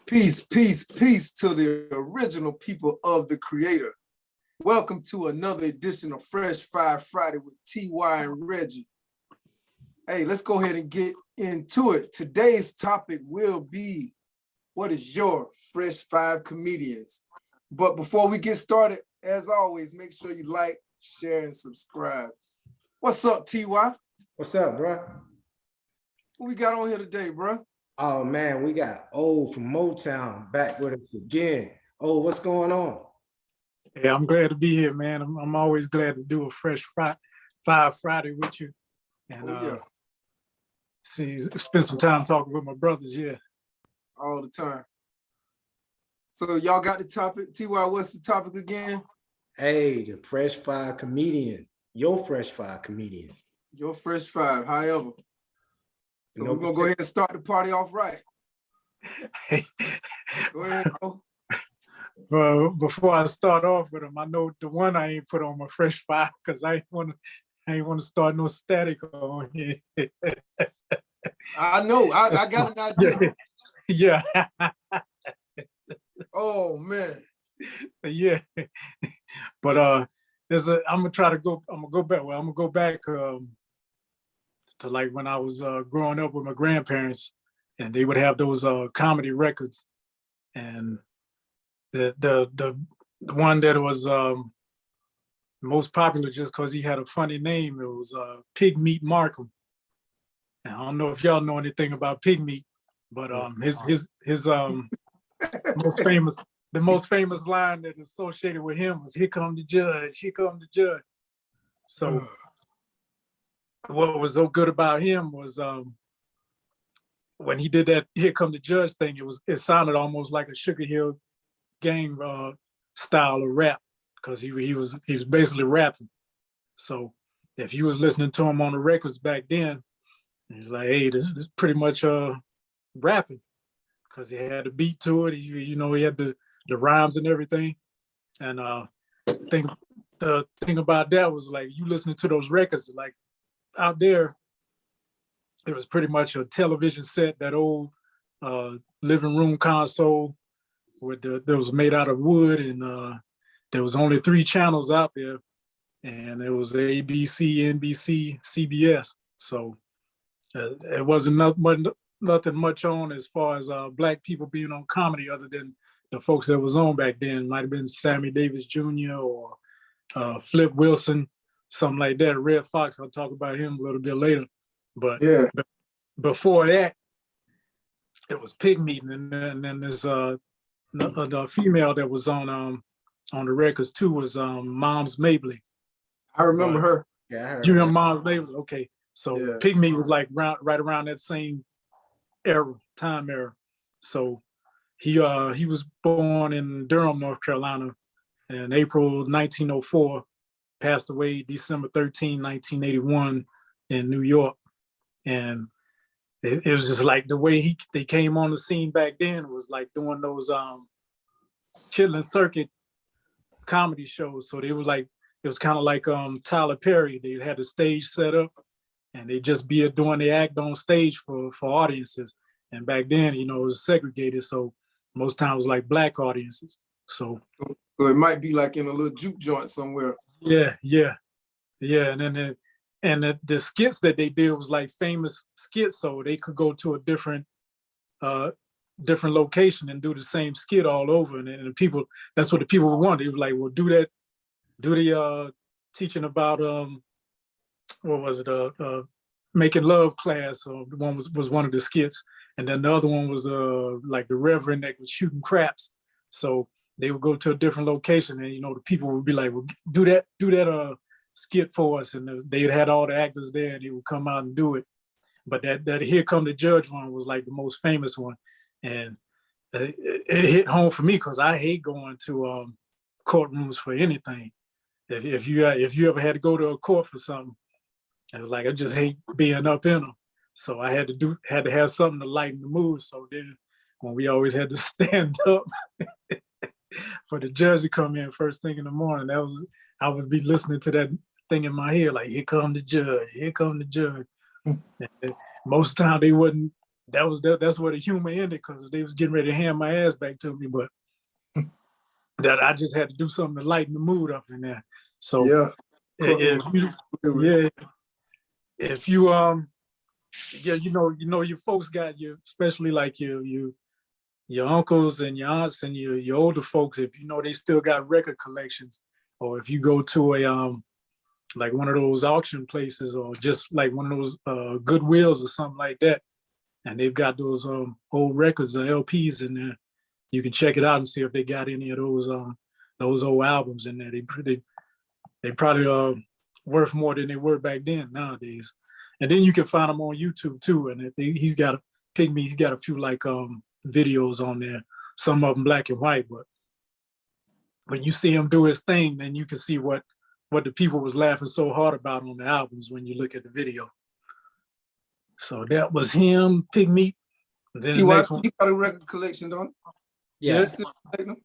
Peace, peace, peace to the original people of the Creator. Welcome to another edition of Fresh Five Friday with TY and Reggie. Hey, let's go ahead and get into it. Today's topic will be, what is your Fresh Five comedians? But before we get started, as always, make sure you like, share, and subscribe. What's up, TY? What's up, bro? What we got on here today, bro? Oh man, we got O from Motown back with us again. Oh, what's going on? Yeah, I'm glad to be here, man. I'm always glad to do a Fresh Five Friday with you, and spend some time talking with my brothers. Yeah, all the time. So y'all got the topic. TY, what's the topic again? Hey, the Fresh Five comedians. Your Fresh Five comedians. Your Fresh Five, however. So we're gonna go ahead and start the party off right. Go ahead, bro. Well, before I start off with them, I know the one I ain't put on my Fresh Five because I ain't want to start no static on here. I know. I got an idea. Yeah. Oh man. Yeah. But I'm gonna go back. Well, I'm gonna go back to like when I was growing up with my grandparents, and they would have those comedy records, and the one that was most popular just because he had a funny name, it was Pig Meat Markham. And I don't know if y'all know anything about Pig Meat, but his the most famous line that is associated with him was "Here come the judge, here come the judge." So what was so good about him was when he did that "Here come the judge" thing, it sounded almost like a Sugar Hill Gang style of rap, because he was basically rapping. So if you was listening to him on the records back then, he's like, hey, this is pretty much rapping, because he had the beat to it. He had the rhymes and everything. And the thing about that was, like, you listening to those records, like out there, it was pretty much a television set, that old living room console that was made out of wood, and there was only 3 channels out there, and it was ABC, NBC, CBS. So it wasn't nothing much on as far as Black people being on comedy, other than the folks that was on back then. Might have been Sammy Davis Jr. or Flip Wilson, something like that. Red Fox, I'll talk about him a little bit later. But yeah, before that, it was Pig Meat, and then there's the female that was on the records too was Moms Mabley. I remember her. Yeah, you remember Moms Mabley? Okay, so yeah. Pig Meat was like right around that same time era. So he was born in Durham, North Carolina, in April 1904. Passed away December 13, 1981, in New York. And it was just like the way they came on the scene back then was like doing those Chitlin Circuit comedy shows. So it was kind of like Tyler Perry. They had the stage set up, and they just be doing the act on stage for audiences. And back then, it was segregated, so most times it was like Black audiences. So it might be like in a little juke joint somewhere. Yeah. And then the skits that they did was like famous skits, so they could go to a different location and do the same skit all over. And the people, that's what the people would want. They were like, well, do the teaching about what was it, making love class, or one was one of the skits, and then the other one was like the reverend that was shooting craps. So they would go to a different location, and the people would be like, well, do that skit for us, and they had all the actors there, and they would come out and do it. But that Here Come the Judge one was like the most famous one, and it hit home for me because I hate going to courtrooms for anything. If you ever had to go to a court for something, it was like I just hate being up in them. So I had to have something to lighten the mood. So then when we always had to stand up for the judge to come in first thing in the morning, I would be listening to that thing in my head, like, here come the judge, here come the judge. Most of the time they wouldn't that's where the humor ended, because they was getting ready to hand my ass back to me, but that I just had to do something to lighten the mood up in there. So Yeah. if you, yeah, if you yeah, you know your folks got you, especially like your uncles and your aunts and your older folks, if you know they still got record collections, or if you go to a like one of those auction places, or just like one of those Goodwills or something like that, and they've got those old records or LPs in there, you can check it out and see if they got any of those old albums in there. They probably worth more than they were back then nowadays. And then you can find them on YouTube too. And he's got he's got a few like videos on there, some of them black and white, but when you see him do his thing, then you can see what the people was laughing so hard about on the albums when you look at the video. So that was him, Pigmeat. Then the next one, You got a record collection, don't you? Yeah. You still take them?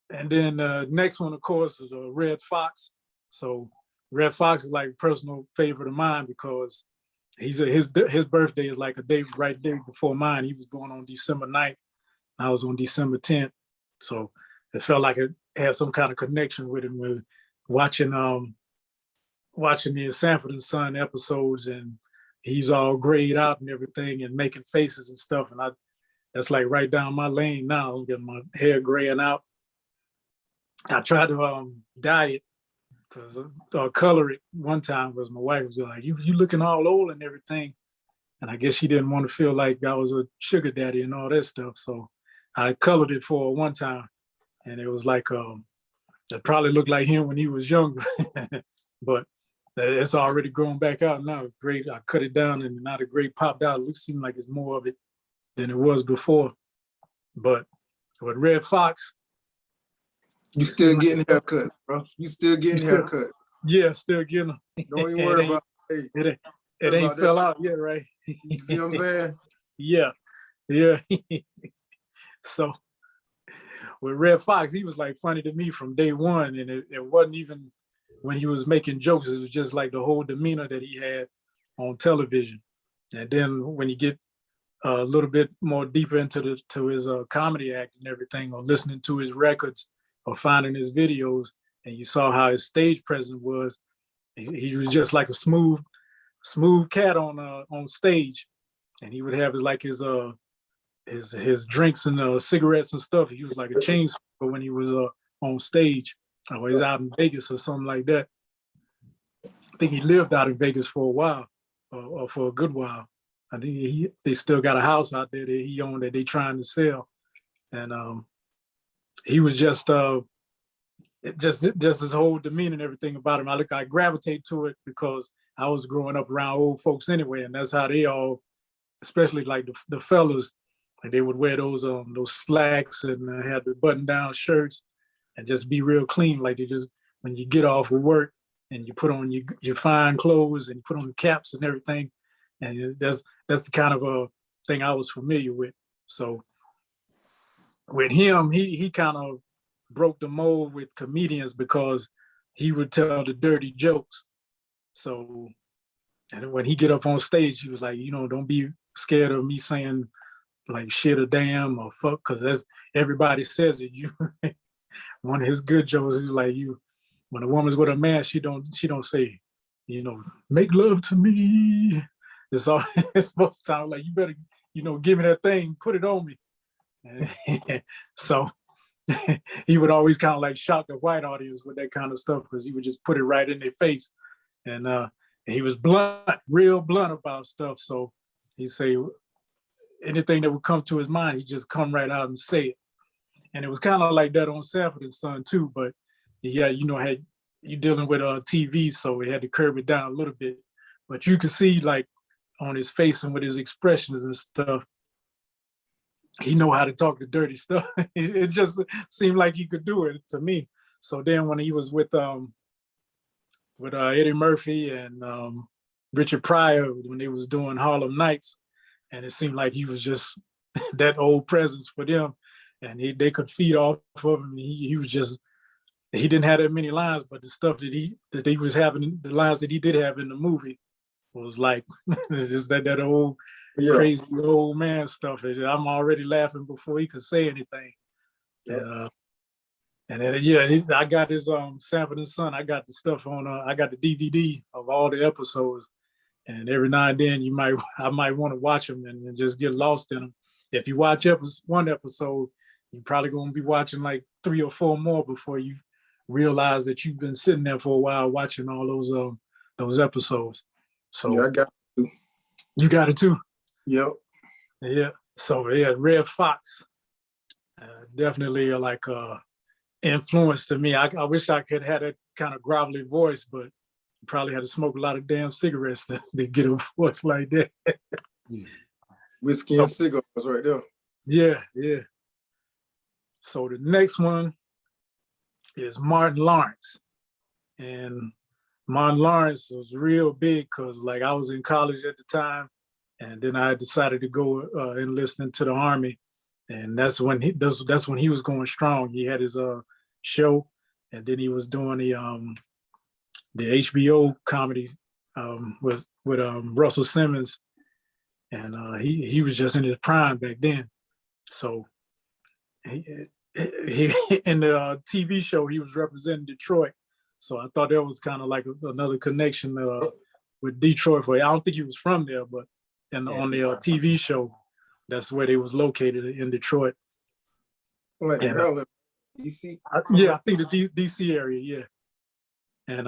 And then next one, of course, was Red Fox. So Red Fox is like a personal favorite of mine, because his birthday is like a day before mine. He was born on December 9th. I was on December 10th. So it felt like it had some kind of connection with him, with watching the Sanford and Son episodes, and he's all grayed out and everything and making faces and stuff. And that's like right down my lane now. I'm getting my hair graying out. I tried to dye it, because color it one time, because my wife was like, you looking all old and everything. And I guess she didn't want to feel like I was a sugar daddy and all that stuff. So I colored it for one time. And it was like, it probably looked like him when he was younger, but it's already grown back out now. Great, I cut it down, and now the gray popped out. It seemed like it's more of it than it was before. But with Red Fox, you still getting haircuts, bro. You still getting haircuts. Yeah, still getting them. Don't even worry about it. It ain't fell out yet, right? You see what I'm saying? Yeah. So with Red Fox, he was like funny to me from day one, and it wasn't even when he was making jokes. It was just like the whole demeanor that he had on television. And then when you get a little bit more deeper into his comedy act and everything, or listening to his records or finding his videos, and you saw how his stage presence was, he was just like a smooth cat on stage. And he would have his drinks and cigarettes and stuff. He was like a chain smoker when he was on stage, or he's out in Vegas or something like that. I think he lived out in Vegas for a while, or for a good while. I think they still got a house out there that he owned that they trying to sell. And he was just his whole demeanor and everything about him. I gravitate to it because I was growing up around old folks anyway, and that's how they all, especially like the fellas, like they would wear those slacks and had the button-down shirts and just be real clean. Like they just, when you get off of work and you put on your fine clothes and you put on the caps and everything, and that's the kind of thing I was familiar with. So with him, he kind of broke the mold with comedians, because he would tell the dirty jokes. So, and when he get up on stage, he was like, don't be scared of me saying like shit or damn or fuck, because that's, everybody says it. One of his good jokes is like, when a woman's with a man, she don't say, make love to me. It's all, it's supposed to sound like, you better, give me that thing, put it on me. So he would always kind of like shock the white audience with that kind of stuff, because he would just put it right in their face. And he was blunt, real blunt about stuff. So he'd say anything that would come to his mind, he'd just come right out and say it. And it was kind of like that on Sanford and Son too, but yeah, had you dealing with TV, so we had to curb it down a little bit. But you could see like on his face and with his expressions and stuff, he know how to talk the dirty stuff. It just seemed like he could do it to me. So then when he was with Eddie Murphy and Richard Pryor, when they was doing Harlem Nights, and it seemed like he was just that old presence for them, and they could feed off of him. He was just, he didn't have that many lines, but the stuff that he was having, the lines that he did have in the movie was like, it's just that old Yeah. crazy old man stuff. I'm already laughing before he could say anything. Yeah. And then I got his Sanford and Son. I got the stuff on. I got the DVD of all the episodes, and every now and then I might want to watch them and just get lost in them. If you watch one episode, you're probably gonna be watching like 3 or 4 more before you realize that you've been sitting there for a while watching all those episodes. So Yeah, I got it too. You got it too. Yep. Yeah. So yeah, Red Fox definitely like influence to me. I wish I could have that kind of grovelly voice, but you probably had to smoke a lot of damn cigarettes to get a voice like that. Whiskey and cigars right there. Yeah, yeah. So the next one is Martin Lawrence. And Martin Lawrence was real big because like I was in college at the time, and then I decided to go enlist into the Army. And that's when he was going strong. He had his show, and then he was doing the HBO comedy with Russell Simmons, and he was just in his prime back then. So he in the TV show he was representing Detroit. So I thought that was kind of like another connection with Detroit. But I don't think he was from there, but on the TV show, that's where they was located in Detroit. Like hell, DC. Yeah, I think the DC area. Yeah, and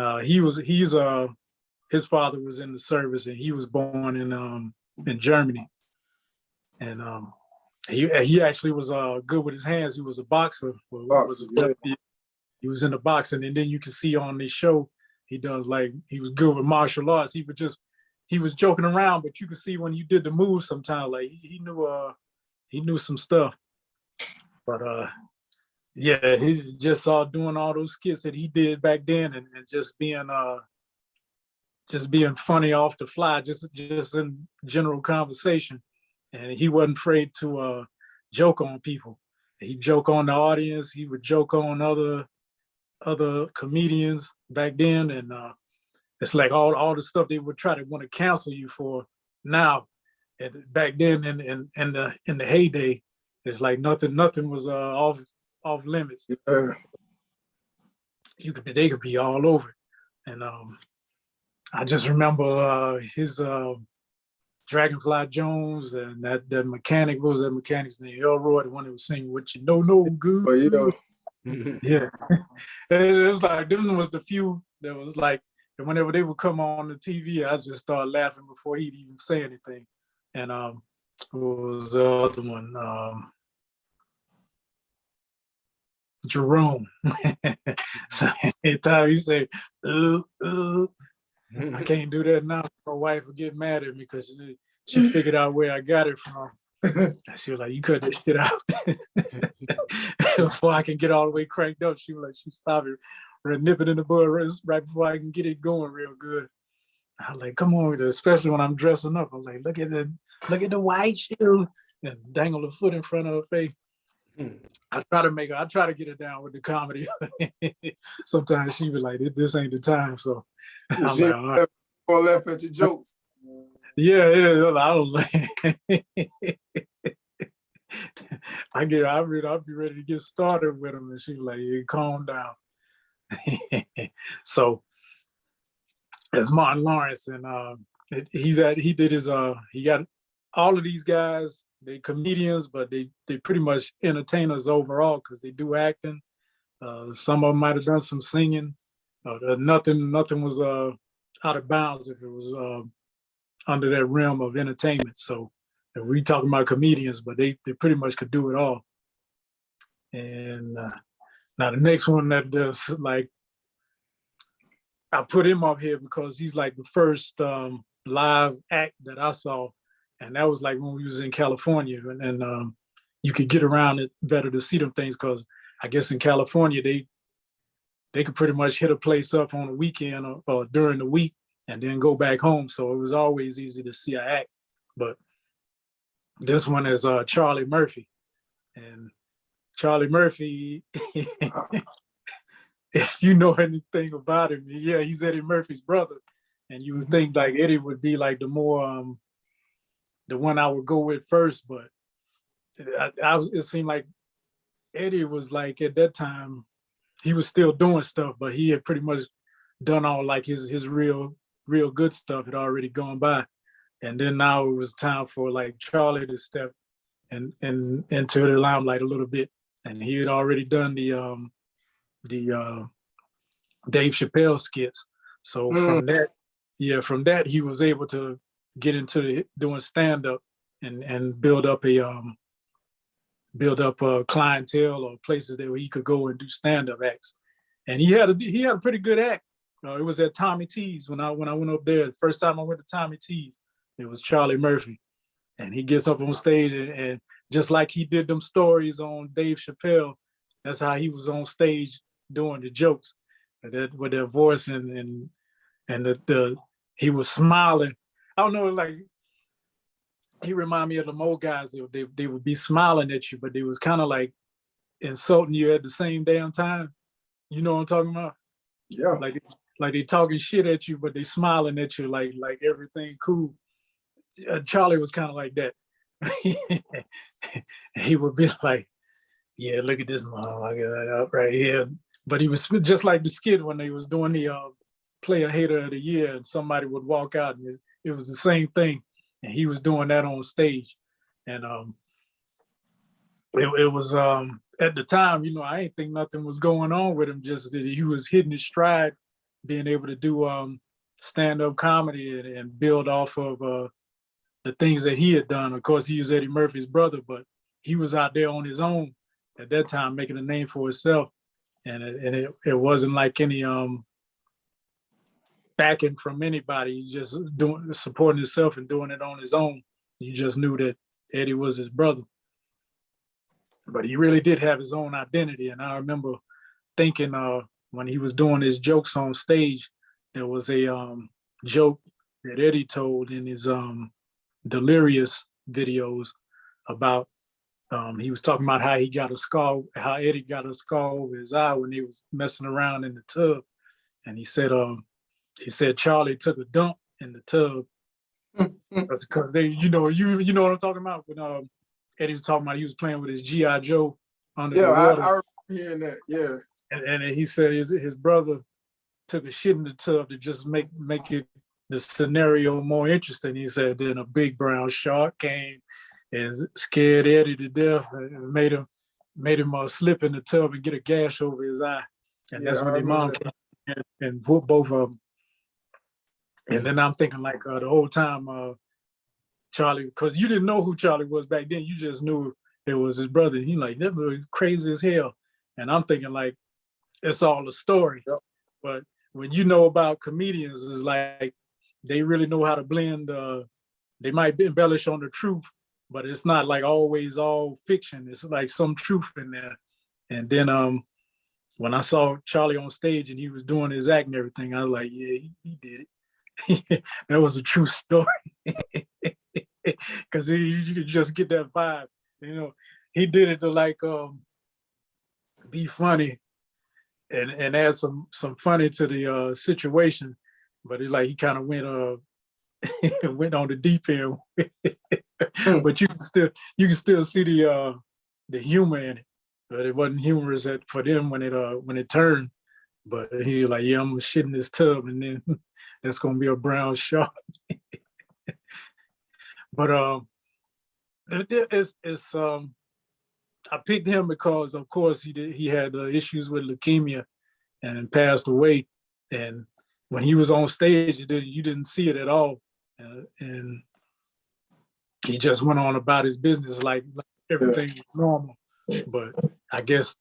his father was in the service, and he was born in Germany, and he actually was good with his hands. He was a boxer. He was in the boxing, and then you can see on this show he was good with martial arts. He was joking around, but you could see when you did the moves sometimes, like he knew some stuff. But yeah, he's just doing all those skits that he did back then, and just being funny off the fly, just in general conversation. And he wasn't afraid to joke on people. He joke on the audience. He would joke on other comedians back then, and it's like all the stuff they would try to want to cancel you for now. And back then, in the heyday, it's like nothing was off limits. Yeah. They could be all over, and I just remember his Dragonfly Jones and that mechanic. What was that mechanic's name? Elroy, the one that was singing "What You Know No Good." But yeah. Yeah, it was like them was the few that was like, and whenever they would come on the TV, I just started laughing before he'd even say anything. And what was the other one? Jerome. So anytime he say, I can't do that now. My wife would get mad at me because she figured out where I got it from. She was like, "You cut that shit out." Before I can get all the way cranked up, she was like, she stopped it, nip it in the bud right before I can get it going real good. I was like, "Come on," especially when I'm dressing up. I was like, look at the white shoe, and dangle the foot in front of her face. I try to get her down with the comedy. Sometimes she be like, "This ain't the time." So I'm like, all right. Or laugh at your jokes. Yeah, I don't like. I'll be ready to get started with him, and she's like, "Yeah, calm down." So that's Martin Lawrence, and he got all of these guys. They comedians, but they pretty much entertainers overall because they do acting. Some of them might have done some singing. Nothing was out of bounds if it was under that realm of entertainment. So if we talking about comedians, but they pretty much could do it all. And now the next one that does, like, I put him up here because he's like the first live act that I saw, and that was like when we was in California, and you could get around it better to see them things because I guess in California they could pretty much hit a place up on a weekend or during the week and then go back home. So it was always easy to see an act. But this one is Charlie Murphy. And Charlie Murphy, if you know anything about him, yeah, he's Eddie Murphy's brother. and you would think like Eddie would be like the more the one I would go with first, but it seemed like Eddie was like at that time he was still doing stuff, but he had pretty much done all like his real good stuff had already gone by, and then now it was time for like Charlie to step and into the limelight a little bit, and he had already done the Dave Chappelle skits. So from that he was able to get into doing stand up and build up a clientele or places that he could go and do stand up acts. And he had a pretty good act. It was at Tommy T's when I went up there. The first time I went to Tommy T's, it was Charlie Murphy, and he gets up on stage and just like he did them stories on Dave Chappelle, that's how he was on stage doing the jokes with their voice and he was smiling. I don't know, like he reminded me of the Mo guys. They would be smiling at you, but they was kind of like insulting you at the same damn time. You know what I'm talking about? Yeah. Like they talking shit at you, but they smiling at you like everything cool. Charlie was kind of like that. He would be like, yeah, look at this motherfucker right here. But he was just like the skit when they was doing the Player Hater of the Year, and somebody would walk out, and it was the same thing. And he was doing that on stage. And it was at the time, I ain't think nothing was going on with him, just that he was hitting his stride, being able to do stand-up comedy and build off of the things that he had done. Of course, he was Eddie Murphy's brother, but he was out there on his own at that time, making a name for himself. And it wasn't like any backing from anybody. He just supporting himself and doing it on his own. You just knew that Eddie was his brother. But he really did have his own identity. And I remember thinking when he was doing his jokes on stage, there was a joke that Eddie told in his Delirious videos about he was talking about how Eddie got a scar over his eye when he was messing around in the tub. And he said Charlie took a dump in the tub. Because they, you know what I'm talking about? When Eddie was talking about he was playing with his G.I. Joe under the water. I remember hearing that, yeah. And he said his brother took a shit in the tub to just make it the scenario more interesting. He said then a big brown shark came and scared Eddie to death and made him slip in the tub and get a gash over his eye. And that's when their mom came and whooped both of them. And then I'm thinking like the whole time, Charlie, because you didn't know who Charlie was back then. You just knew it was his brother. He like, that was crazy as hell. And I'm thinking like, it's all a story. Yep. But when you know about comedians, it's like, they really know how to blend. They might embellish on the truth, but it's not like always all fiction. It's like some truth in there. And then when I saw Charlie on stage and he was doing his act and everything, I was like, yeah, he did it. That was a true story. Because you could just get that vibe. He did it to like be funny and add some funny to the situation. But it's like he kind of went on the deep end. But you can still see the humor in it. But it wasn't humorous for them when it turned. But he was like, yeah, I'm gonna shit in this tub, and then that's gonna be a brown shark. But it's I picked him because, of course, he had issues with leukemia and passed away. And when he was on stage, you didn't see it at all, and he just went on about his business like everything was normal. But I guess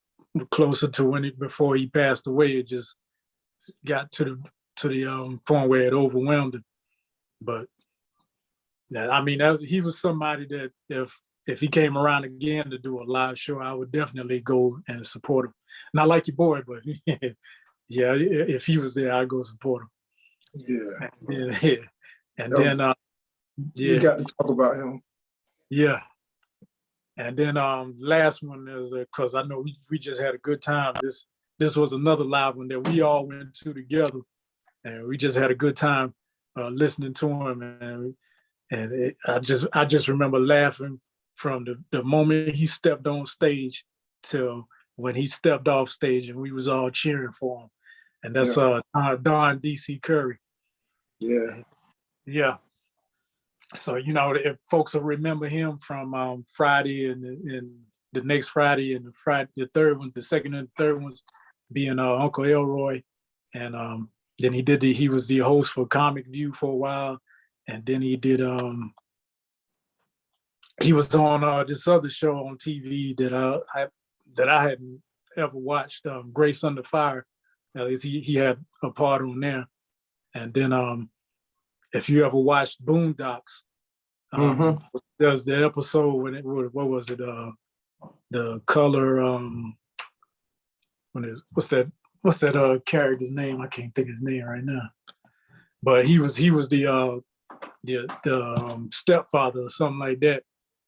closer to before he passed away, it just got to the point where it overwhelmed him. But I mean, he was somebody that if he came around again to do a live show, I would definitely go and support him. Not like your boy, but yeah, if he was there, I'd go support him. Yeah. And then you got to talk about him. Yeah. And then last one is because I know we just had a good time. This was another live one that we all went to together, and we just had a good time. listening to him, and I just remember laughing from the moment he stepped on stage till when he stepped off stage, and we was all cheering for him. And that's Don DC Curry. Yeah. Yeah. So if folks will remember him from Friday and the next Friday and the third one, the second and third ones being Uncle Elroy, and then he was the host for Comic View for a while, and then he was on this other show on TV that I hadn't ever watched, Grace Under Fire. At least he had a part on there. And then if you ever watched Boondocks, there's the episode when what was it? The color what's that character's name? I can't think of his name right now. But he was the stepfather or something like that.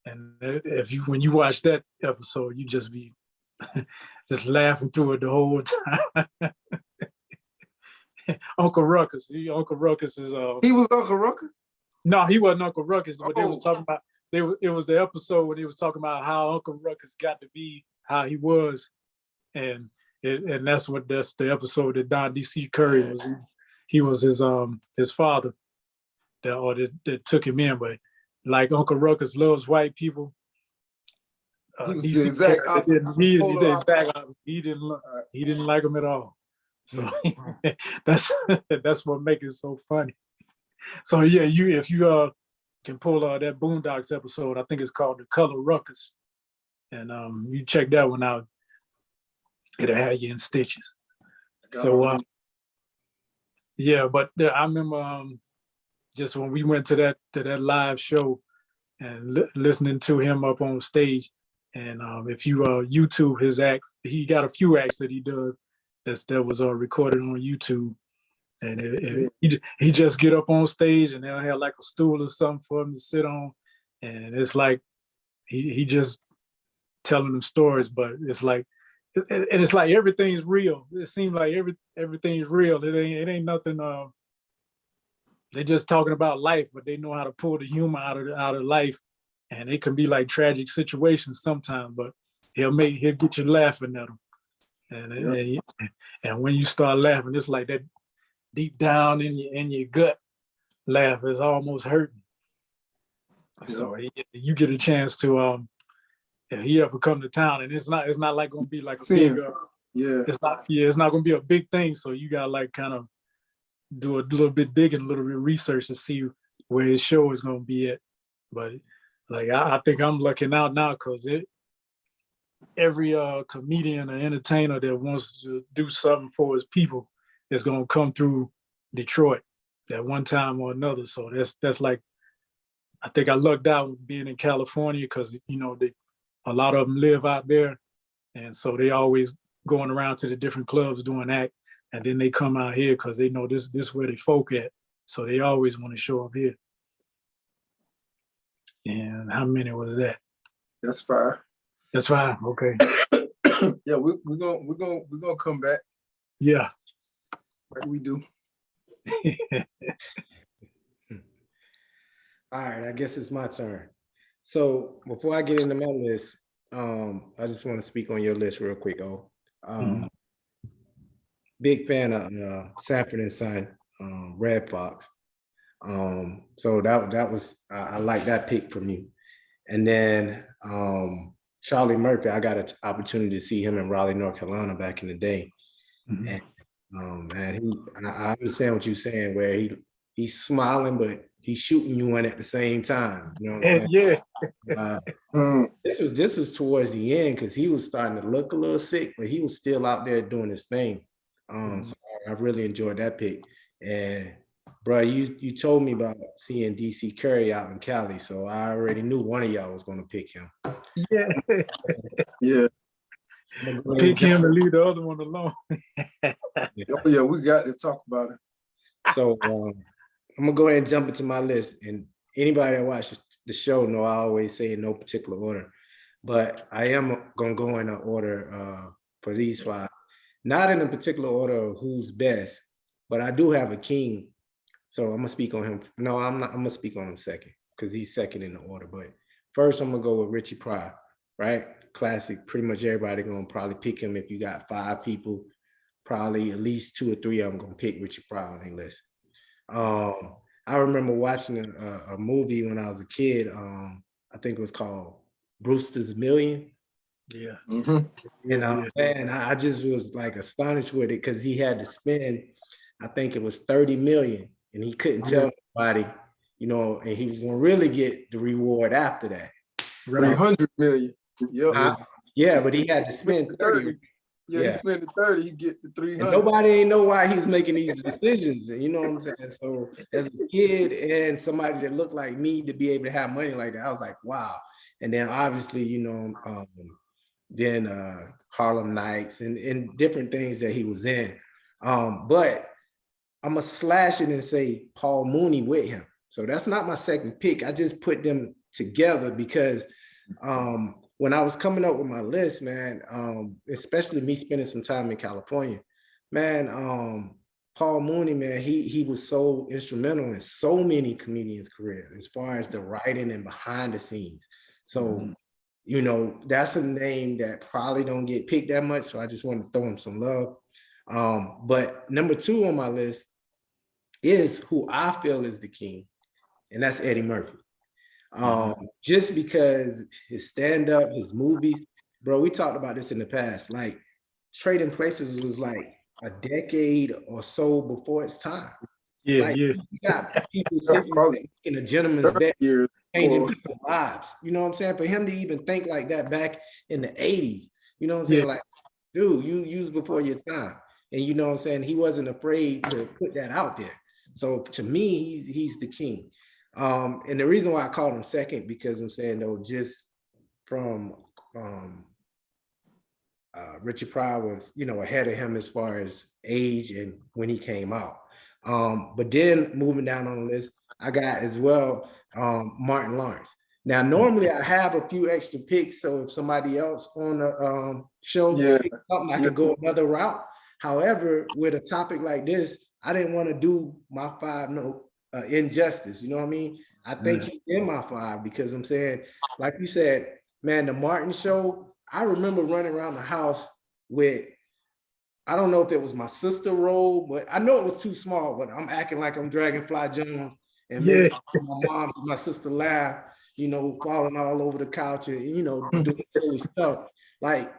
And when you watch that episode, you just be just laughing through it the whole time. Uncle Ruckus. Uncle Ruckus is he was Uncle Ruckus? No, he wasn't Uncle Ruckus, but they was talking about it was the episode when they was talking about how Uncle Ruckus got to be how he was. And that's the episode that Don DC Curry was in. He was his father that took him in, but like Uncle Ruckus loves white people. He was the exact opposite. He didn't like him at all. So that's what makes it so funny. So yeah, if you can pull that Boondocks episode, I think it's called The Color Ruckus, and you check that one out, it'll have you in stitches. So yeah, but I remember just when we went to that live show and listening to him up on stage, and if you YouTube his acts, he got a few acts that he does that was recorded on YouTube, and he just get up on stage and they'll have like a stool or something for him to sit on, and it's like he just telling them stories, but it's like everything's real. It seems like everything's real. It ain't nothing. They're just talking about life, but they know how to pull the humor out of life, and it can be like tragic situations sometimes. But he'll get you laughing at them, and when you start laughing, it's like that deep down in your gut laugh is almost hurting. Yeah. So you get a chance to if he ever come to town, and it's not like gonna be like a big it's not gonna be a big thing. So you gotta like kind of do a little bit digging, a little bit of research to see where his show is gonna be at. But like I think I'm lucking out now because every comedian or entertainer that wants to do something for his people is gonna come through Detroit at one time or another. So that's like, I think I lucked out being in California because a lot of them live out there, and so they always going around to the different clubs doing act, and then they come out here because they know this where they folk at, so they always want to show up here. And how many was that? That's 5. That's 5. Okay. Yeah, we're gonna come back. Yeah, like we do. All right, I guess it's my turn. So before I get into my list, I just want to speak on your list real quick, Big fan of Sanford and Son, Red Fox. So that was I like that pick from you. And then Charlie Murphy, I got an opportunity to see him in Raleigh, North Carolina back in the day. And I understand what you're saying, where he's smiling, but he's shooting you one at the same time. You know what I'm saying? Yeah. This was towards the end because he was starting to look a little sick, but he was still out there doing his thing. So I really enjoyed that pick. And bro, you told me about seeing DC Curry out in Cali, so I already knew one of y'all was going to pick him. Yeah. Yeah. Pick him and leave the other one alone. Oh yeah, we got to talk about it. So I'm gonna go ahead and jump into my list. And anybody that watches the show know I always say in no particular order, but I am gonna go in an order for these 5. Not in a particular order of who's best, but I do have a king So I'm gonna speak on him. No, I'm not. I'm gonna speak on him second because he's second in the order. But first, I'm gonna go with Richie Pryor, right? Classic. Pretty much everybody gonna probably pick him. If you got 5 people, probably at least 2 or 3 of them gonna pick Richie Pryor on their list. I remember watching a movie when I was a kid. I think it was called Brewster's Million. Yeah. Mhm. You know, man, I just was like astonished with it because he had to spend, I think it was 30 million, and he couldn't tell anybody, you know, and he was gonna really get the reward after that. Right. 300 million. Yep. Yeah, but he had to spend 30. Yeah, he spent the 30, he get the 300. And nobody ain't know why he was making these decisions. And you know what I'm saying? So as a kid and somebody that looked like me to be able to have money like that, I was like, wow. And then obviously, you know, then Harlem Nights and different things that he was in. But I'm gonna slash it and say Paul Mooney with him. So that's not my second pick. I just put them together because when I was coming up with my list, man, especially me spending some time in California, man, Paul Mooney, man, he was so instrumental in so many comedians' careers as far as the writing and behind the scenes. So, you know, that's a name that probably don't get picked that much. So I just wanted to throw him some love. But number 2 on my list is who I feel is the king, and that's Eddie Murphy. Just because his stand-up, his movies, bro, we talked about this in the past, like Trading Places was like a decade or so before its time. Yeah, like, yeah. You got people sitting in a gentleman's bed, changing people's lives. You know what I'm saying? For him to even think like that back in the 80s, you know what I'm saying? Like, dude, you was before your time. And you know what I'm saying? He wasn't afraid to put that out there. So to me, he's the king. And the reason why I called him second, because I'm saying though, just from Richie Pryor was, you know, ahead of him as far as age and when he came out. But then moving down on the list, I got as well Martin Lawrence. Now, normally I have a few extra picks, so if somebody else on the show picks something, I could go another route. However, with a topic like this, I didn't want to do my 5 note injustice. You know what I mean? I think he's in my 5 because I'm saying, like you said, man, the Martin show, I remember running around the house with, I don't know if it was my sister robe, but I know it was too small, but I'm acting like I'm Dragonfly Jones and making my mom and my sister laugh, you know, falling all over the couch and, you know, doing silly stuff. Like,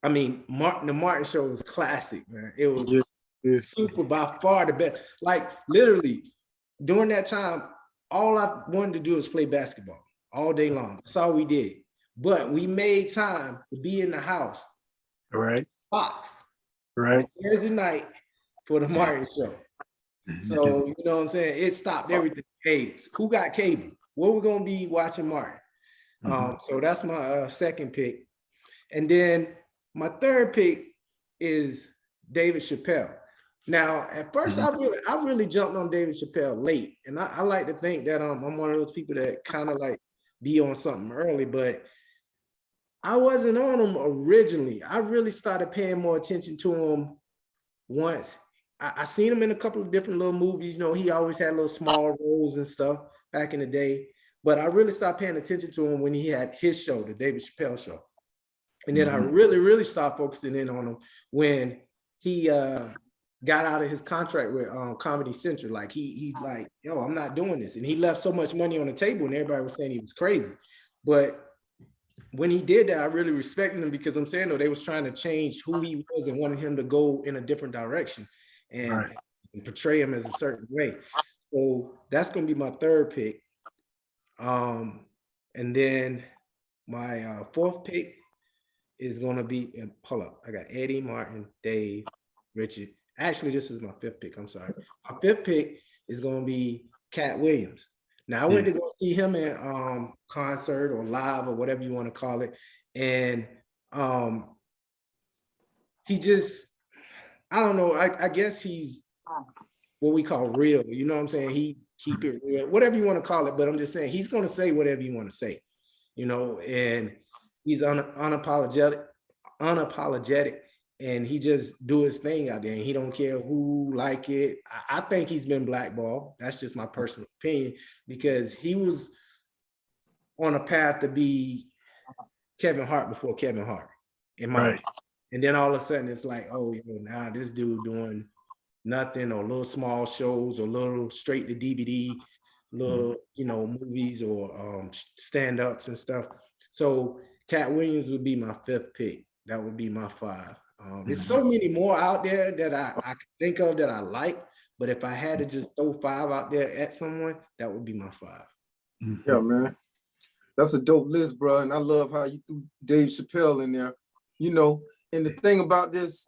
I mean, the Martin show was classic, man. It was super, by far the best. Like, literally, during that time, all I wanted to do was play basketball all day long. That's all we did. But we made time to be in the house. Right. Box. Right. Thursday night for the Martin show. So, you know what I'm saying? It stopped everything. Hey, who got cable? What we're going to be watching Martin? So that's my second pick. And then my third pick is David Chappelle. Now, at first, I really jumped on David Chappelle late. And I like to think that I'm one of those people that kind of like be on something early, but I wasn't on him originally. I really started paying more attention to him once. I seen him in a couple of different little movies. You know, he always had little small roles and stuff back in the day. But I really started paying attention to him when he had his show, the David Chappelle Show. And then I really, really started focusing in on him when he got out of his contract with Comedy Central. Like he like, yo, I'm not doing this. And he left so much money on the table and everybody was saying he was crazy. But when he did that, I really respected him because I'm saying, though, they was trying to change who he was and wanted him to go in a different direction and portray him as a certain way. So that's going to be my third pick. And then my fourth pick is going to be, hold up, I got Eddie, Martin, Dave, Richard. Actually, this is my fifth pick. I'm sorry. My fifth pick is going to be Cat Williams. Now, I went to go see him at concert or live or whatever you want to call it. And he just, I don't know, I guess he's what we call real. You know what I'm saying? He keep it real, whatever you want to call it. But I'm just saying, he's going to say whatever you want to say, you know, and he's unapologetic. and he just do his thing out there, and he don't care who like it. I think he's been blackballed. That's just my personal opinion, because he was on a path to be Kevin Hart before Kevin Hart, in my opinion. And then all of a sudden it's like, oh, you know, now this dude doing nothing, or little small shows, or little straight to DVD, little, you know, movies, or stand-ups and stuff. So Cat Williams would be my 5th pick. That would be my 5. There's so many more out there that I can think of that I like, but if I had to just throw 5 out there at someone, that would be my 5. Yeah, man. That's a dope list, bro. And I love how you threw Dave Chappelle in there. You know, and the thing about this,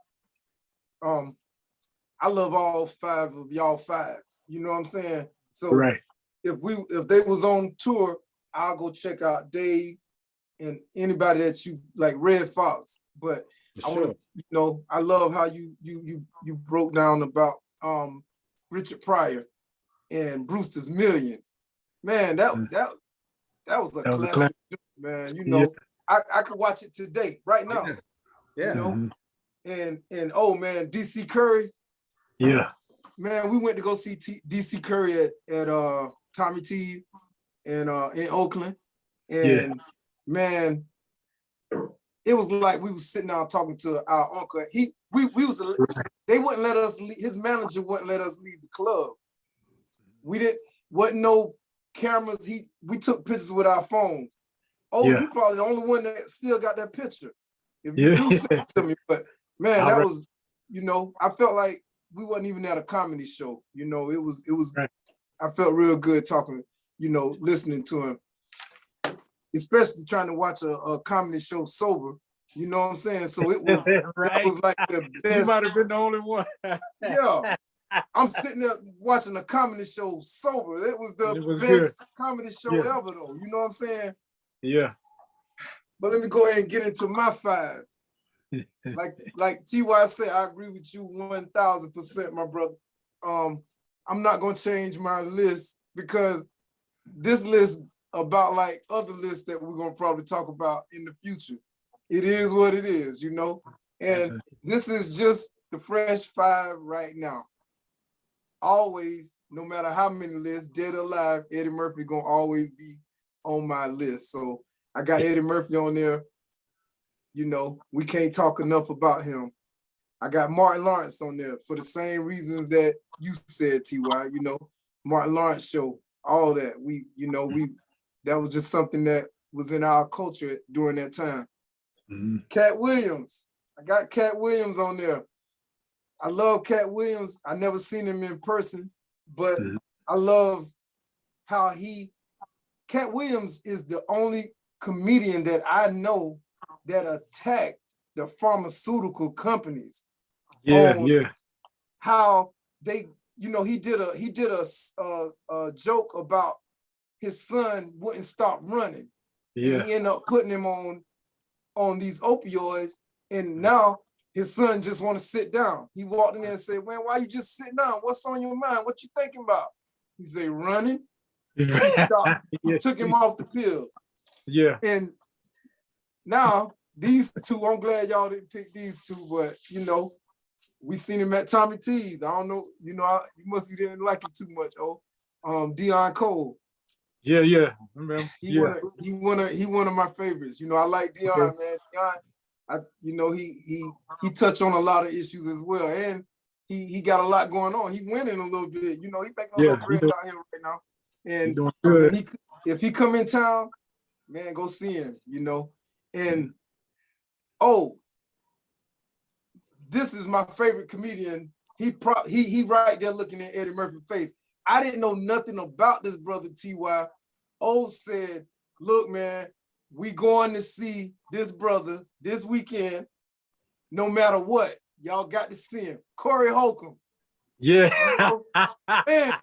I love all 5 of y'all 5s. You know what I'm saying? So if they was on tour, I'll go check out Dave and anybody that you like, Red Fox. But I want to, you know, I love how you broke down about Richard Pryor and Brewster's Millions. Man, that was a classic, man. You know, I could watch it today, right now. Yeah. You know, and oh man, DC Curry. Yeah. Man, we went to go see DC Curry at Tommy T's in Oakland, and man, it was like we was sitting down talking to our uncle. They wouldn't let us leave, his manager wouldn't let us leave the club. Wasn't no cameras. We took pictures with our phones. Oh, you probably the only one that still got that picture. If you do send it to me, but man, that was, you know, I felt like we wasn't even at a comedy show. You know, it was. I felt real good talking, you know, listening to him, especially trying to watch a comedy show sober. You know what I'm saying? So it was that was like the best. You might have been the only one. Yeah. I'm sitting there watching a comedy show sober. It was the best good. comedy show ever, though. You know what I'm saying? Yeah. But let me go ahead and get into my 5. Like T.Y. said, I agree with you 1,000%, my brother. I'm not gonna change my list, because this list, about like other lists that we're gonna probably talk about in the future, it is what it is, you know. And this is just the fresh 5 right now. Always, no matter how many lists, dead or alive, Eddie Murphy gonna always be on my list. So I got Eddie Murphy on there. You know, we can't talk enough about him. I got Martin Lawrence on there for the same reasons that you said, T.Y. You know, Martin Lawrence show, all that. That was just something that was in our culture during that time. Cat Williams. I got Cat Williams on there. I love Cat Williams. I never seen him in person, but I love how Cat Williams is the only comedian that I know that attacked the pharmaceutical companies. How they, you know, he did a joke about his son wouldn't stop running. He ended up putting him on these opioids, and now his son just want to sit down. He walked in there and said, "Man, why you just sitting down? What's on your mind? What you thinking about?" He said, "Running." He stopped. He took him off the pills. Yeah. And now these 2, I'm glad y'all didn't pick these 2, but you know, we seen him at Tommy T's. I don't know, you know, you must have didn't like him too much. Deion Cole. Yeah. He one of my favorites. You know, I like Deion, man. Deion, you know, he touched on a lot of issues as well, and he got a lot going on. He winning a little bit. You know, he making a little bread out here right now. And if he come in town, man, go see him. You know, and this is my favorite comedian. He right there looking at Eddie Murphy's face. I didn't know nothing about this brother, T.Y. Said, "Look, man, we going to see this brother this weekend. No matter what, y'all got to see him." Corey Holcomb. Yeah. You know, man,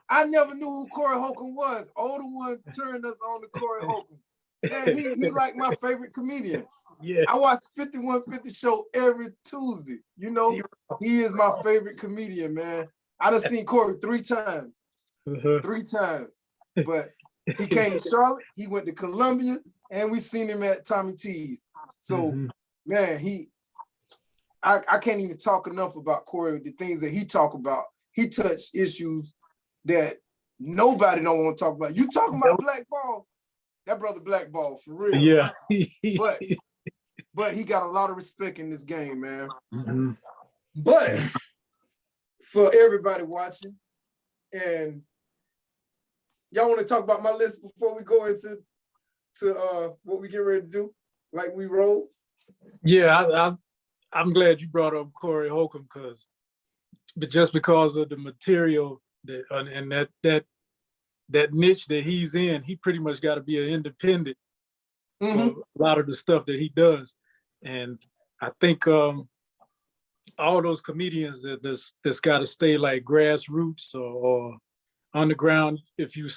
I never knew who Corey Holcomb was. Older one turned us on to Corey Holcomb. Man, he like my favorite comedian. Yeah. I watch 5150 show every Tuesday. You know, he is my favorite comedian, man. I done seen Corey 3 times. 3 times. But he came to Charlotte, he went to Columbia, and we seen him at Tommy T's. So, man, I can't even talk enough about Corey, the things that he talk about. He touched issues that nobody don't want to talk about. You talking about blackball? That brother blackball for real. Yeah. but he got a lot of respect in this game, man. Mhm. But for everybody watching, and y'all want to talk about my list before we go into what we get ready to do, like we roll? Yeah, I'm glad you brought up Corey Holcomb but just because of the material that and that niche that he's in, he pretty much got to be an independent for a lot of the stuff that he does. And I think all those comedians that's got to stay like grassroots or underground, if you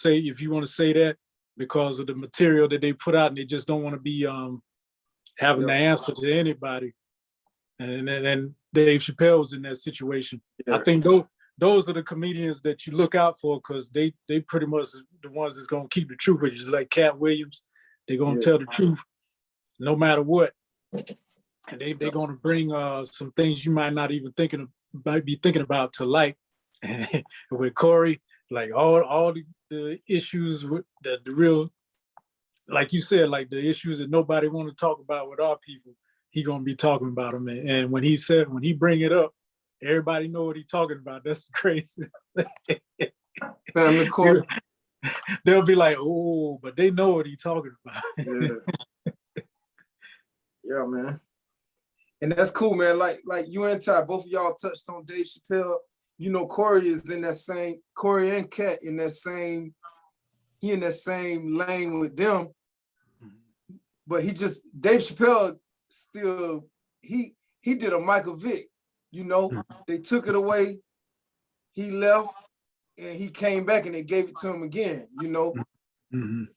want to say that, because of the material that they put out, and they just don't want to be having to answer to anybody. And Dave Chappelle's in that situation. Yeah. I think those are the comedians that you look out for, because they pretty much the ones that's gonna keep the truth, which is like Cat Williams. They're gonna tell the truth no matter what. And they're gonna bring some things you might not even be thinking about to light. With Corey, like all the issues with the real, like you said, like the issues that nobody want to talk about with our people, he gonna be talking about them. And when he bring it up, everybody know what he talking about. That's crazy. Family court. They'll be like, oh, but they know what he talking about. Yeah, man. And that's cool, man. Like you and Ty, both of y'all touched on Dave Chappelle. You know, Corey is in that same, Corey and Kat in that same lane with them. But Dave Chappelle still, he did a Michael Vick, you know, they took it away, he left, and he came back and they gave it to him again, you know.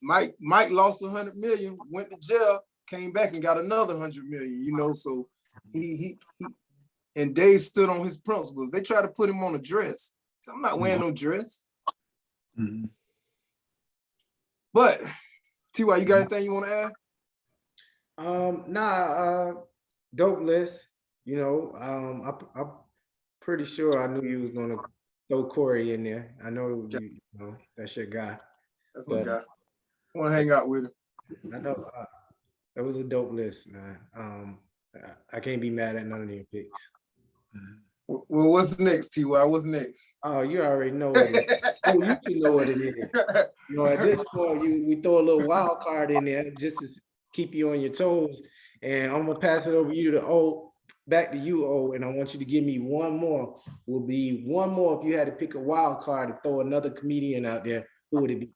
Mike lost 100 million, went to jail, came back and got another 100 million, you know. So he and Dave stood on his principles. They tried to put him on a dress. So I'm not wearing no dress. But T.Y., you got anything you want to add? Dope list. You know, I'm pretty sure I knew you was gonna throw Corey in there. I know you know that's your guy. That's my guy. I want to hang out with him. I know that was a dope list, man. I can't be mad at none of your picks. Well, what's next, T.Y.? What's next? Oh, you already know what it is. Oh, you should know what it is. You know, at this point, we throw a little wild card in there just to keep you on your toes. And I'm gonna pass it over back to you, O, and I want you to give me one more. Will be one more if you had to pick a wild card to throw another comedian out there. Who would it be?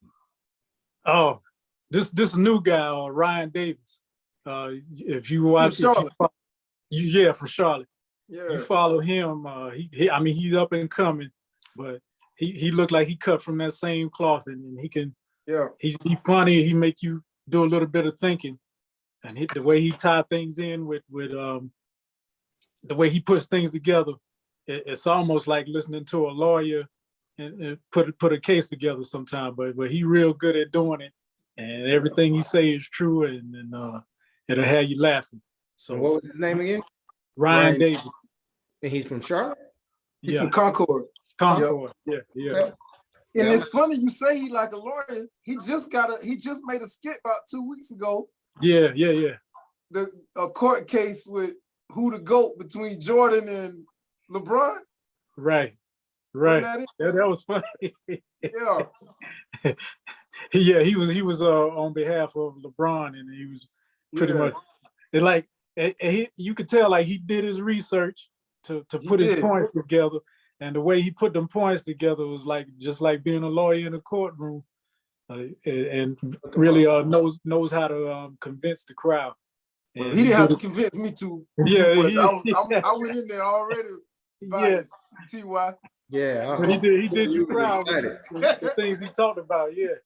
Oh, this new guy, Ryan Davis. If you watch, from Charlotte. Yeah. You follow him. He's up and coming, but he looked like he cut from that same cloth, and he can. Yeah. He's funny. He make you do a little bit of thinking, and the way he tie things in with the way he puts things together, it's almost like listening to a lawyer and put a case together sometime. But he real good at doing it, and everything he say is true, and it'll have you laughing. So what was his name again? Ryan Davis. And he's from Charlotte? He's from Concord. Concord, yeah. And it's funny you say he like a lawyer. He just made a skit about 2 weeks ago. Yeah. A court case with who the GOAT between Jordan and LeBron. Right. That was funny. Yeah. He was on behalf of LeBron, and he was pretty much like you could tell like he did his research to put his points together, and the way he put them points together was just like being a lawyer in a courtroom, and really knows how to convince the crowd. And he didn't have to convince me to. I went in there already. T.Y. Yeah, but he did you proud with the things he talked about. Yeah,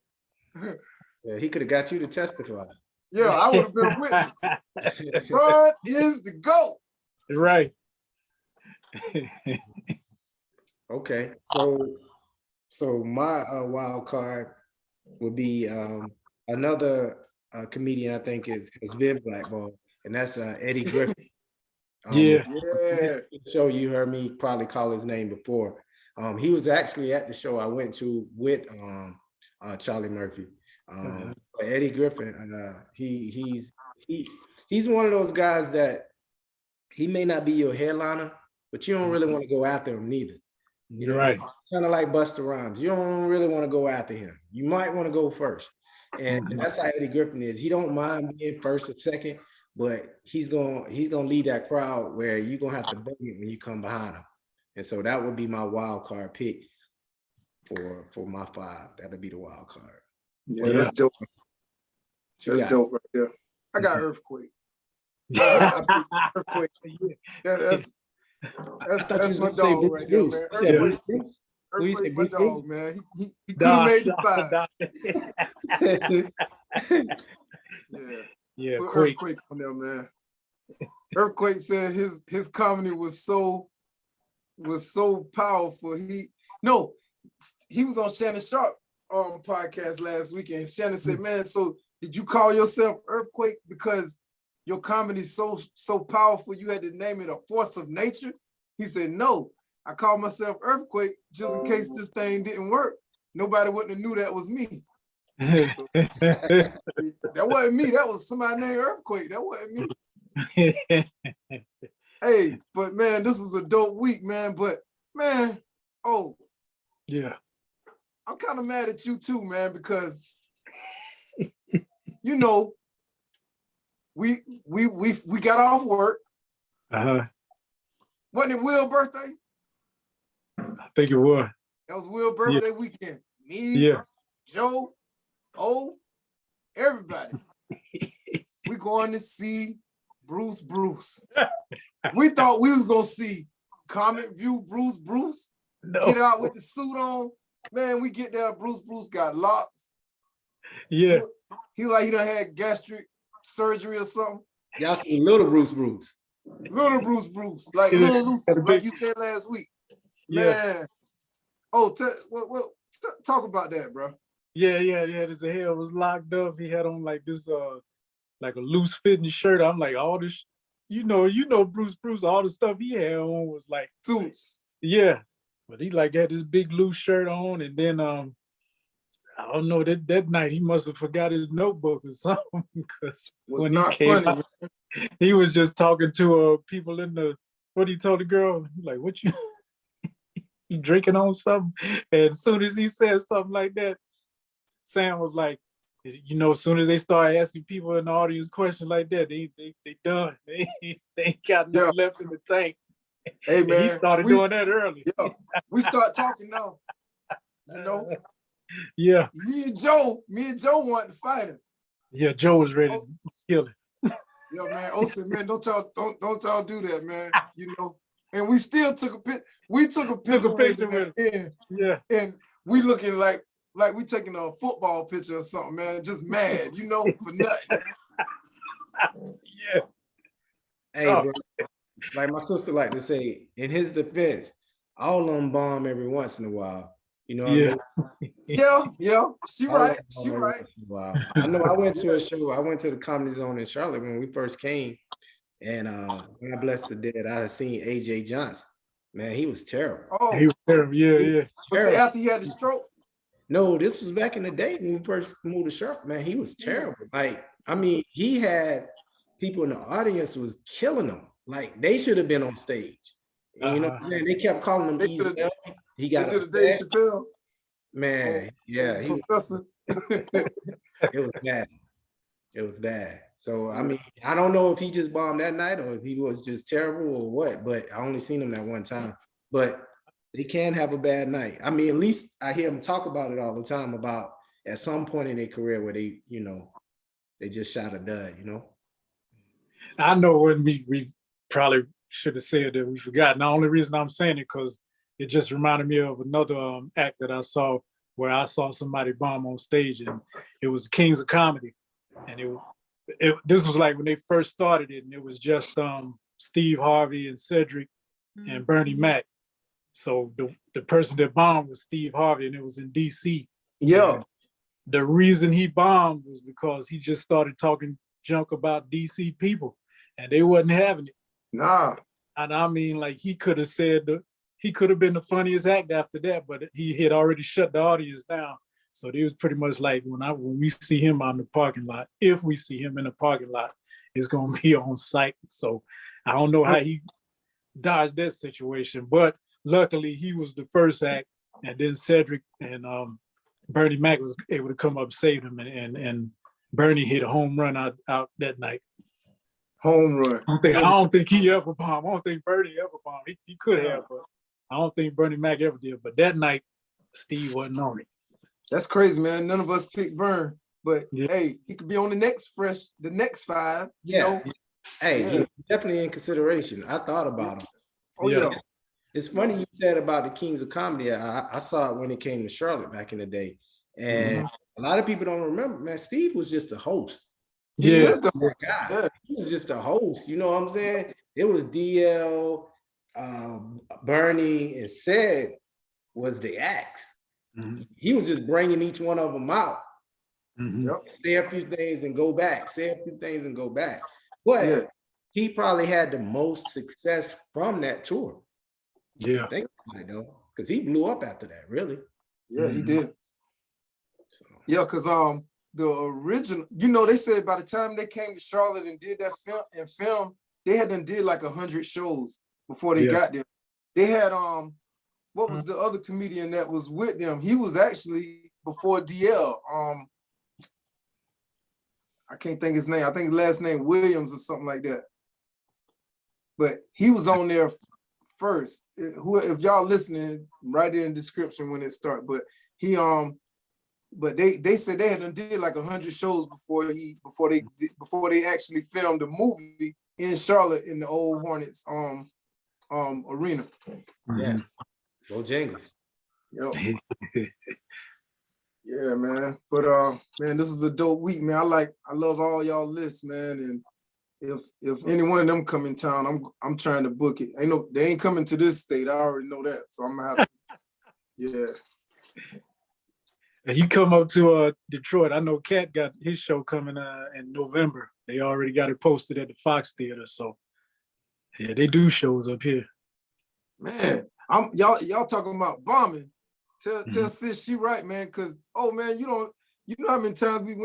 he could have got you to testify. Yeah, I would have been a witness. LeBron is the GOAT. Right. Okay, so my wild card would be another comedian I think has been blackballed, and that's Eddie Griffin. Yeah. Yeah. Show you heard me probably call his name before. He was actually at the show I went to with Charlie Murphy. But Eddie Griffin, he's one of those guys that he may not be your headliner, but you don't really want to go after him neither. You know, right. Kind of like Busta Rhymes. You don't really want to go after him. You might want to go first. And that's how Eddie Griffin is. He don't mind being first or second, but he's gonna lead that crowd where you're gonna have to bang it when you come behind him. And so that would be my wild card pick for my 5. That'll be the wild card. Yeah, that's dope. That's dope right there. I got Earthquake. I picked Earthquake. Yeah, that's my dog right there, man. Earthquake, my dog, man. He could have made the 5. Yeah, put Earthquake on there, man. Earthquake said his comedy was so powerful. He was on Shannon Sharp podcast last weekend. Shannon said, "Man, so did you call yourself Earthquake because your comedy is so powerful you had to name it a force of nature?" He said, "No, I called myself Earthquake just in case this thing didn't work. Nobody wouldn't have knew that was me." So, that wasn't me. That was somebody named Earthquake. That wasn't me. Hey, but man, this was a dope week, man. But man, yeah, I'm kind of mad at you too, man, because you know we got off work. Wasn't it Will's birthday? I think it was. That was Will's birthday weekend. Me, Joe, everybody. We going to see Bruce. We thought we was gonna see Comic View Bruce. No. Get out with the suit on. Man, we get there, Bruce got locks. Yeah. He like he done had gastric surgery or something. Y'all see little Bruce. Little Bruce. Like little Luther, like you said last week. Man. Talk about that, bro. Yeah. His hair was locked up. He had on like this like a loose fitting shirt. I'm like, all this, you know, Bruce, all the stuff he had on was like suits. Yeah. But he like had this big loose shirt on, and then I don't know, that night he must have forgot his notebook or something, because when he came out, he was just talking to people in the, what he told the girl, like, what you you drinking on something? And as soon as he said something like that, Sam was like, you know, as soon as they start asking people in the audience questions like that, they done. They ain't got nothing left in the tank. Hey man, he started doing that early. Yeah, we start talking now. You know. Yeah. Me and Joe wanted to fight him. Yeah, Joe was ready to kill him. Yeah, man. Said, man, don't y'all do that, man. You know. And we still took a picture. We took a picture with him. Yeah. And we looking like we taking a football picture or something, man. Just mad, you know, for nothing. Yeah. Hey, bro. Like my sister like to say, in his defense, all of them bomb every once in a while. You know what I mean? Yeah. She right. Wow. I know I went to a show. I went to the Comedy Zone in Charlotte when we first came. And when I blessed the dead, I had seen AJ Johnson. Man, he was terrible. Oh, he was terrible. Yeah. Was it after he had the stroke? No, this was back in the day when we first moved to Charlotte. Man, he was terrible. Like, I mean, he had people in the audience was killing him. Like, they should have been on stage. You know what I'm saying? They kept calling him Easy. He got a Dave Chappelle. Man, yeah. Professor. It was bad. It was bad. So, I mean, I don't know if he just bombed that night or if he was just terrible or what, but I only seen him that one time. But they can have a bad night. I mean, at least I hear them talk about it all the time, about at some point in their career where they, you know, they just shot a dud, you know? I know when we probably should have said that we forgot. And the only reason I'm saying it because it just reminded me of another act that I saw where I saw somebody bomb on stage, and it was Kings of Comedy. And this was like when they first started it, and it was just Steve Harvey and Cedric and Bernie Mac. So the person that bombed was Steve Harvey, and it was in DC. Yeah. And the reason he bombed was because he just started talking junk about DC people, and they wasn't having it. Nah. And I mean, like he could have he could have been the funniest act after that, but he had already shut the audience down. So it was pretty much like when we see him out in the parking lot, if we see him in the parking lot, it's gonna be on site. So I don't know how he dodged that situation, but luckily he was the first act, and then Cedric and Bernie Mac was able to come up save him, and Bernie hit a home run out that night. Home run. I don't think he ever bombed. I don't think Bernie ever bombed. He could have, but I don't think Bernie Mac ever did. But that night, Steve wasn't on it. That's crazy, man. None of us picked Burn, but hey, he could be on the next five. You know? Hey, he's definitely in consideration. I thought about him. Oh yeah. It's funny you said about the Kings of Comedy. I saw it when it came to Charlotte back in the day, and a lot of people don't remember. Man, Steve was just a host. He was just a host. You know what I'm saying? It was DL, Bernie, and Ced was the acts. He was just bringing each one of them out. Say a few things and go back. Say a few things and go back. But he probably had the most success from that tour. Yeah. Think about it though, because he blew up after that, really. Yeah, he did. So. Yeah, because the original, you know, they said by the time they came to Charlotte and did that film, they had done did like 100 shows before they got there. They had what was the other comedian that was with them? He was actually before DL. I can't think his name. I think his last name Williams or something like that. But he was on there first. If y'all listening, write it in the description when it starts. But he but they said they had done did like 100 shows before they actually filmed the movie in Charlotte in the old Hornets arena. Yeah. Go Jingles. Yep. Yeah, man. But man, this is a dope week, man. I love all y'all lists, man. And if any one of them come in town, I'm trying to book it. They ain't coming to this state. I already know that. So I'm gonna have to, And he come up to Detroit. I know Cat got his show coming in November. They already got it posted at the Fox Theater. So yeah, they do shows up here. Man, y'all talking about bombing. Tell sis she right, man, because man, you know how many times we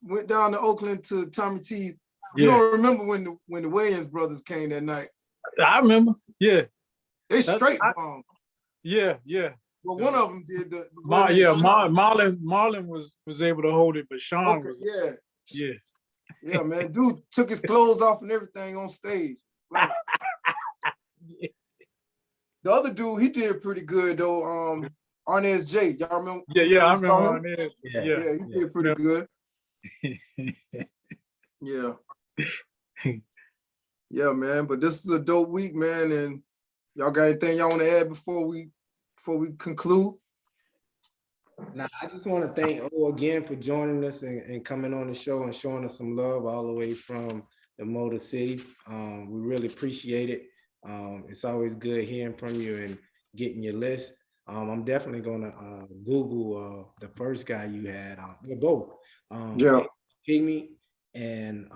went down to Oakland to Tommy T's. You don't remember when the Wayans brothers came that night. I remember, yeah. They straight bombed. Yeah. Well, one of them did Marlon was able to hold it, but Sean was Yeah, man. Dude took his clothes off and everything on stage. Like, the other dude, he did pretty good though. Arnez J. Y'all remember? Yeah, I remember Arnez. Yeah, he did pretty good. Yeah. Yeah, man. But this is a dope week, man. And y'all got anything y'all want to add before we conclude? Now, I just want to thank O again for joining us and coming on the show and showing us some love all the way from the Motor City. We really appreciate it. It's always good hearing from you and getting your list. I'm definitely going to Google the first guy you had. They're both. Pygmy, and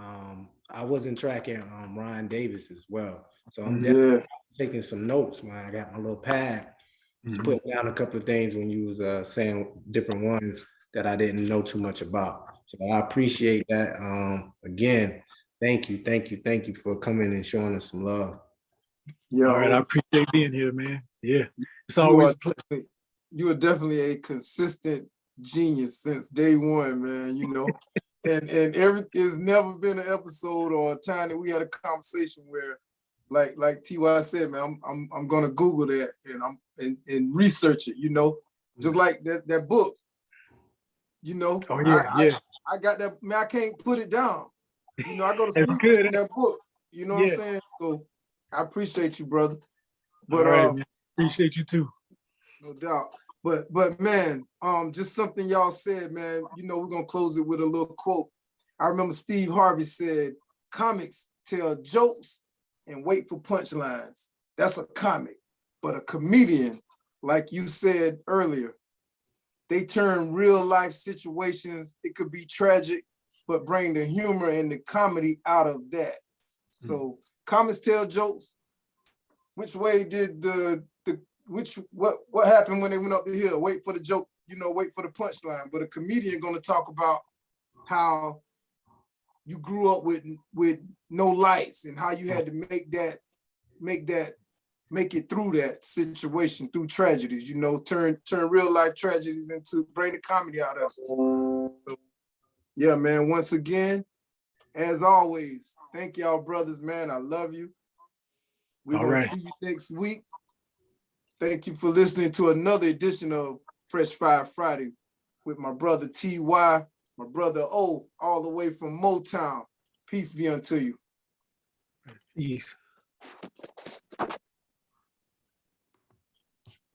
I wasn't tracking Ryan Davis as well. So I'm definitely taking some notes, man. I got my little pad. Just putting down a couple of things when you was saying different ones that I didn't know too much about. So I appreciate that. Again, thank you for coming and showing us some love. Yeah, all right, I appreciate being here, man. Yeah, it's always a pleasure. You are definitely a consistent genius since day one, man. You know, and it's never been an episode or a time that we had a conversation where, like T.Y. said, man, I'm gonna Google that and research it. You know, just like that book. You know, I got that. Man, I can't put it down. You know, I go to sleep in that book. You know what I'm saying? So I appreciate you, brother. But man. Appreciate you too. No doubt. But man, just something y'all said, man. You know, we're gonna close it with a little quote. I remember Steve Harvey said, "Comics tell jokes and wait for punchlines. That's a comic. But a comedian, like you said earlier, they turn real life situations. It could be tragic, but bring the humor and the comedy out of that. So Comments tell jokes. Which way did what happened when they went up the hill? Wait for the joke, wait for the punchline. But a comedian gonna talk about how you grew up with no lights and how you had to make it through that situation, through tragedies, turn real life tragedies into, bring the comedy out of it. So, yeah, man, once again, as always, thank y'all brothers, man. I love you. We're going to see you next week. Thank you for listening to another edition of Fresh Fire Friday with my brother T.Y., my brother O, all the way from Motown. Peace be unto you. Peace.